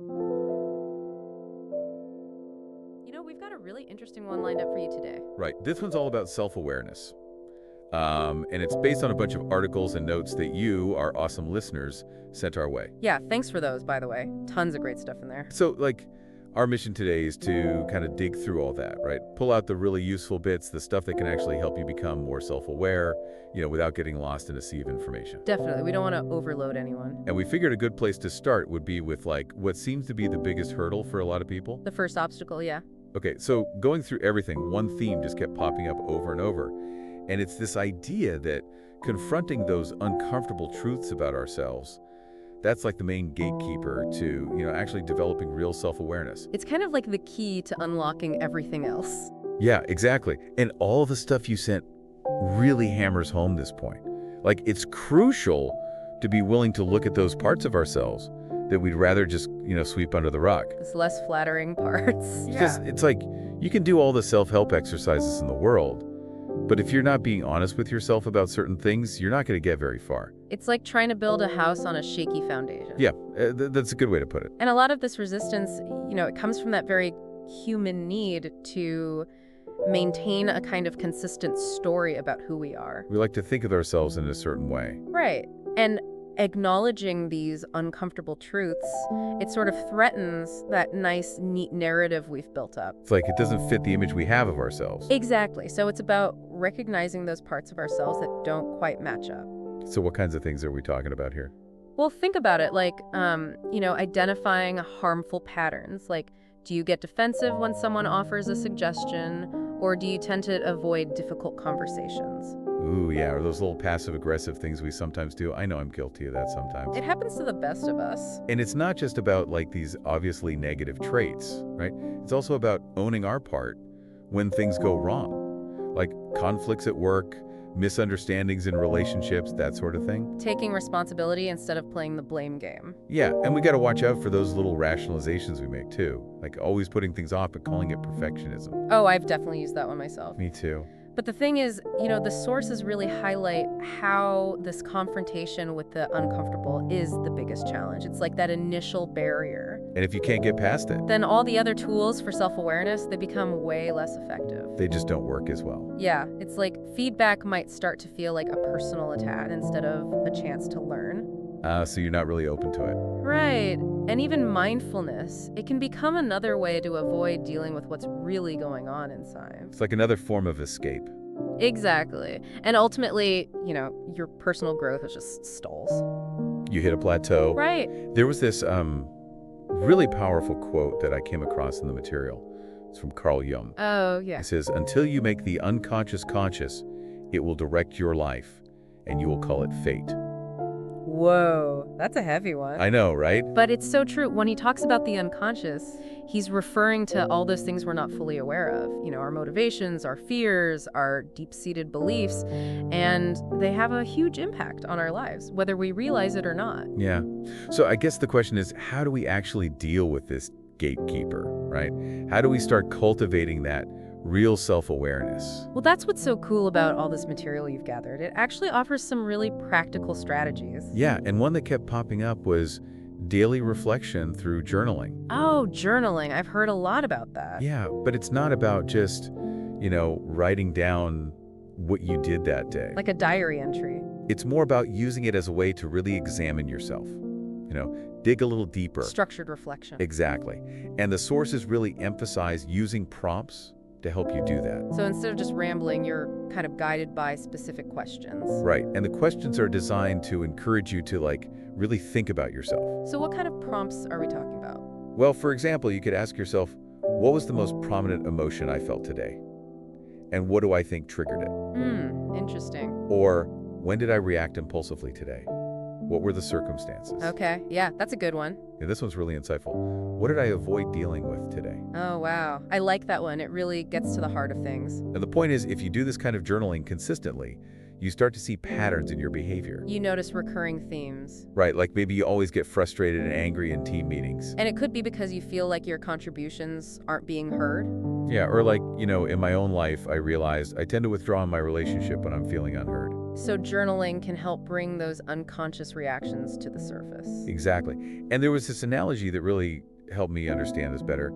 We've got a really interesting one lined up for you today. Right. This one's all about self-awareness. And it's based on a bunch of articles and notes that you, our awesome listeners, sent our way. Yeah, thanks for those, by the way. Tons of great stuff in there. So, our mission today is to kind of dig through all that, right? Pull out the really useful bits, the stuff that can actually help you become more self-aware, without getting lost in a sea of information. Definitely. We don't want to overload anyone. And we figured a good place to start would be with, what seems to be the biggest hurdle for a lot of people. The first obstacle, yeah. Okay, so going through everything, one theme just kept popping up over and over. And it's this idea that confronting those uncomfortable truths about ourselves, that's like the main gatekeeper to, actually developing real self-awareness. It's kind of like the key to unlocking everything else. Yeah, exactly. And all the stuff you sent really hammers home this point. It's crucial to be willing to look at those parts of ourselves that we'd rather just, sweep under the rug. It's less flattering parts. Because it's like, you can do all the self-help exercises in the world, but if you're not being honest with yourself about certain things, you're not going to get very far. It's like trying to build a house on a shaky foundation. Yeah, that's a good way to put it. And a lot of this resistance, it comes from that very human need to maintain a kind of consistent story about who we are. We like to think of ourselves in a certain way. Right. And acknowledging these uncomfortable truths, it sort of threatens that nice, neat narrative we've built up. It's like it doesn't fit the image we have of ourselves. Exactly. So it's about recognizing those parts of ourselves that don't quite match up. So what kinds of things are we talking about here? Well, think about it like, identifying harmful patterns. Like, do you get defensive when someone offers a suggestion, or do you tend to avoid difficult conversations? Ooh, yeah, or those little passive-aggressive things we sometimes do. I know I'm guilty of that sometimes. It happens to the best of us. And it's not just about, these obviously negative traits, right? It's also about owning our part when things go wrong. Like conflicts at work, misunderstandings in relationships, that sort of thing. Taking responsibility instead of playing the blame game. Yeah, and we got to watch out for those little rationalizations we make, too. Like always putting things off but calling it perfectionism. Oh, I've definitely used that one myself. Me too. But the thing is, the sources really highlight how this confrontation with the uncomfortable is the biggest challenge. It's like that initial barrier. And if you can't get past it, then all the other tools for self-awareness, they become way less effective. They just don't work as well. Yeah, it's like feedback might start to feel like a personal attack instead of a chance to learn. So you're not really open to it. Right. And even mindfulness, it can become another way to avoid dealing with what's really going on inside. It's like another form of escape. Exactly. And ultimately, your personal growth is just stalls. You hit a plateau. Right. There was this really powerful quote that I came across in the material. It's from Carl Jung. Oh, yeah. It says, "Until you make the unconscious conscious, it will direct your life, and you will call it fate." Whoa, that's a heavy one. I know, right? But it's so true. When he talks about the unconscious, he's referring to all those things we're not fully aware of. Our motivations, our fears, our deep-seated beliefs, and they have a huge impact on our lives, whether we realize it or not. Yeah. So I guess the question is, how do we actually deal with this gatekeeper, right? How do we start cultivating that real self-awareness? Well, that's what's so cool about all this material you've gathered. It actually offers some really practical strategies. Yeah, and one that kept popping up was daily reflection through journaling. Oh, journaling. I've heard a lot about that. Yeah, but it's not about just, writing down what you did that day. Like a diary entry. It's more about using it as a way to really examine yourself. Dig a little deeper. Structured reflection. Exactly. And the sources really emphasize using prompts to help you do that. So instead of just rambling, you're kind of guided by specific questions. Right. And the questions are designed to encourage you to really think about yourself. So what kind of prompts are we talking about? Well, for example, you could ask yourself, what was the most prominent emotion I felt today? And what do I think triggered it? Interesting. Or when did I react impulsively today? What were the circumstances? Okay, yeah, that's a good one. Yeah, this one's really insightful. What did I avoid dealing with today? Oh, wow. I like that one. It really gets to the heart of things. And the point is, if you do this kind of journaling consistently, you start to see patterns in your behavior. You notice recurring themes. Right, like maybe you always get frustrated and angry in team meetings. And it could be because you feel like your contributions aren't being heard. Yeah, or in my own life, I realized I tend to withdraw in my relationship when I'm feeling unheard. So journaling can help bring those unconscious reactions to the surface. Exactly. And there was this analogy that really helped me understand this better.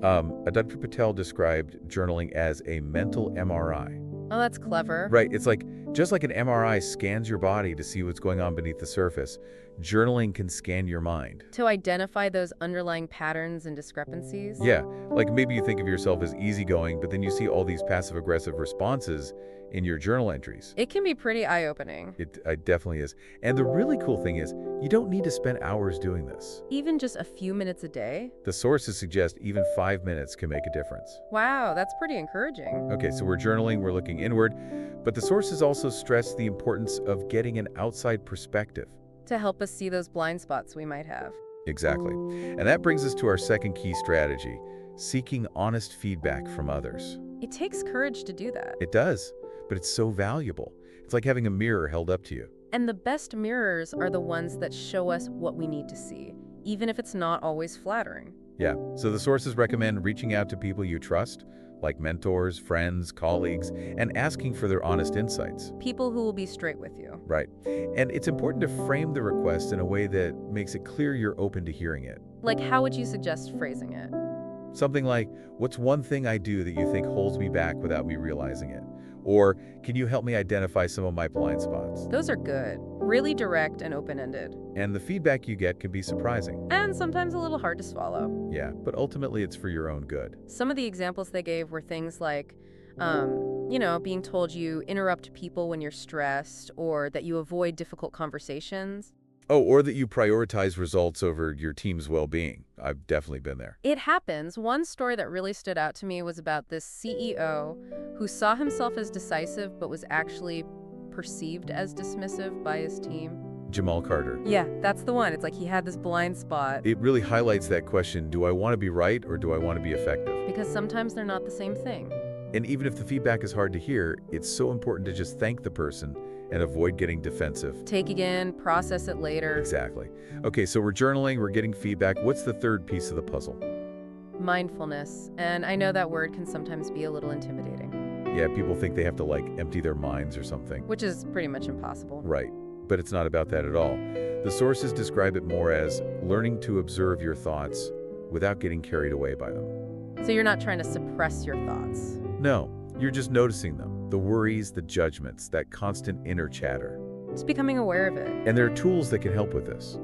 Dr. Patel described journaling as a mental MRI. Oh, that's clever. Right. It's like, just like an MRI scans your body to see what's going on beneath the surface, journaling can scan your mind. To identify those underlying patterns and discrepancies? Yeah, like maybe you think of yourself as easygoing, but then you see all these passive-aggressive responses in your journal entries. It can be pretty eye-opening. It definitely is. And the really cool thing is, you don't need to spend hours doing this. Even just a few minutes a day? The sources suggest even 5 minutes can make a difference. Wow, that's pretty encouraging. Okay, so we're journaling, we're looking inward, but the sources also stress the importance of getting an outside perspective. To help us see those blind spots we might have. Exactly. And that brings us to our second key strategy, seeking honest feedback from others. It takes courage to do that. It does, but it's so valuable. It's like having a mirror held up to you. And the best mirrors are the ones that show us what we need to see, even if it's not always flattering. Yeah, so the sources recommend reaching out to people you trust, like mentors, friends, colleagues, and asking for their honest insights. People who will be straight with you. Right. And it's important to frame the request in a way that makes it clear you're open to hearing it. Like, how would you suggest phrasing it? Something like, what's one thing I do that you think holds me back without me realizing it? Or, can you help me identify some of my blind spots? Those are good. Really direct and open-ended. And the feedback you get can be surprising. And sometimes a little hard to swallow. Yeah, but ultimately it's for your own good. Some of the examples they gave were things like, being told you interrupt people when you're stressed, or that you avoid difficult conversations. Oh, or that you prioritize results over your team's well-being. I've definitely been there. It happens. One story that really stood out to me was about this CEO who saw himself as decisive but was actually perceived as dismissive by his team. Jamal Carter. Yeah, that's the one. It's like he had this blind spot. It really highlights that question, do I want to be right or do I want to be effective? Because sometimes they're not the same thing. And even if the feedback is hard to hear, it's so important to just thank the person and avoid getting defensive. Take it in, process it later. Exactly. Okay, so we're journaling, we're getting feedback. What's the third piece of the puzzle? Mindfulness. And I know that word can sometimes be a little intimidating. Yeah, people think they have to empty their minds or something. Which is pretty much impossible. Right, but it's not about that at all. The sources describe it more as learning to observe your thoughts without getting carried away by them. So you're not trying to suppress your thoughts. No, you're just noticing them. The worries, the judgments, that constant inner chatter. Just becoming aware of it. And there are tools that can help with this,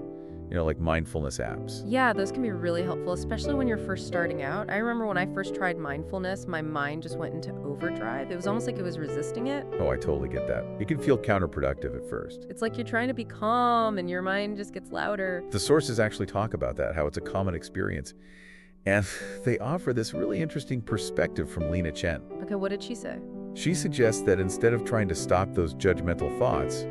like mindfulness apps. Yeah, those can be really helpful, especially when you're first starting out. I remember when I first tried mindfulness, my mind just went into overdrive. It was almost like it was resisting it. Oh, I totally get that. It can feel counterproductive at first. It's like you're trying to be calm and your mind just gets louder. The sources actually talk about that, how it's a common experience. And they offer this really interesting perspective from Lena Chen. Okay, what did she say? She suggests that instead of trying to stop those judgmental thoughts,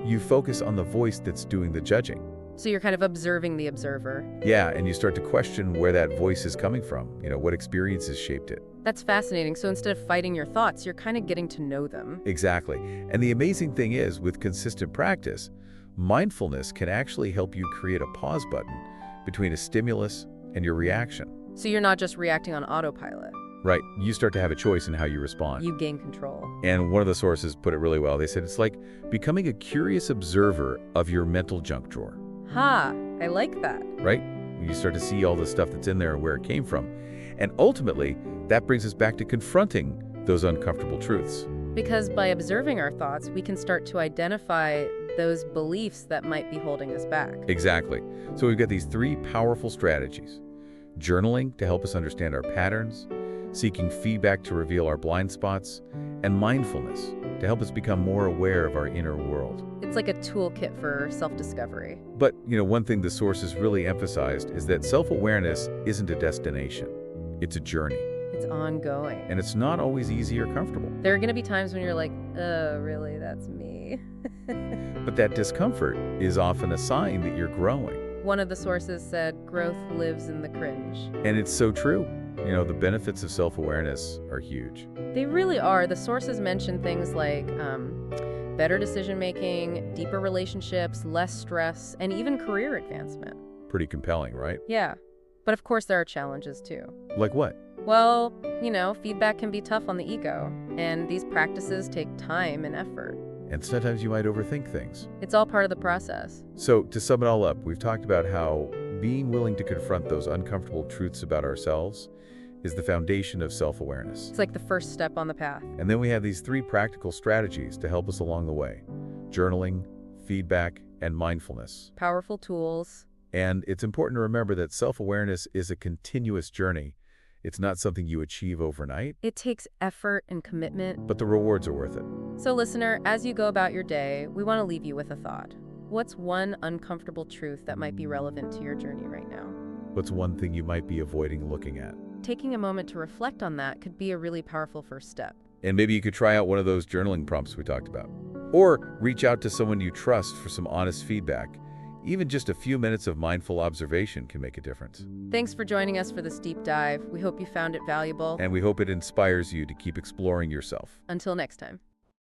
you focus on the voice that's doing the judging. So you're kind of observing the observer. Yeah, and you start to question where that voice is coming from, what experiences shaped it. That's fascinating. So instead of fighting your thoughts, you're kind of getting to know them. Exactly. And the amazing thing is, with consistent practice, mindfulness can actually help you create a pause button between a stimulus and your reaction. So you're not just reacting on autopilot. Right. You start to have a choice in how you respond. You gain control. And one of the sources put it really well. They said it's like becoming a curious observer of your mental junk drawer. Ha, I like that. Right? You start to see all the stuff that's in there and where it came from. And ultimately, that brings us back to confronting those uncomfortable truths. Because by observing our thoughts, we can start to identify those beliefs that might be holding us back. Exactly. So we've got these three powerful strategies. Journaling to help us understand our patterns, seeking feedback to reveal our blind spots, and mindfulness to help us become more aware of our inner world. It's like a toolkit for self-discovery. But, one thing the sources really emphasized is that self-awareness isn't a destination. It's a journey. It's ongoing. And it's not always easy or comfortable. There are going to be times when you're like, oh, really, that's me. But that discomfort is often a sign that you're growing. One of the sources said, growth lives in the cringe. And it's so true. The benefits of self-awareness are huge. They really are. The sources mention things like better decision-making, deeper relationships, less stress, and even career advancement. Pretty compelling, right? Yeah. But of course, there are challenges too. Like what? Well, feedback can be tough on the ego, and these practices take time and effort. And sometimes you might overthink things. It's all part of the process. So, to sum it all up, we've talked about how being willing to confront those uncomfortable truths about ourselves is the foundation of self-awareness. It's like the first step on the path. And then we have these 3 practical strategies to help us along the way: journaling, feedback, and mindfulness. Powerful tools. And it's important to remember that self-awareness is a continuous journey. It's not something you achieve overnight, It takes effort and commitment. but the rewards are worth it. So listener, as you go about your day, we want to leave you with a thought. What's one uncomfortable truth that might be relevant to your journey right now? What's one thing you might be avoiding looking at? Taking a moment to reflect on that could be a really powerful first step. And maybe you could try out one of those journaling prompts we talked about. Or reach out to someone you trust for some honest feedback. Even just a few minutes of mindful observation can make a difference. Thanks for joining us for this deep dive. We hope you found it valuable. And we hope it inspires you to keep exploring yourself. Until next time.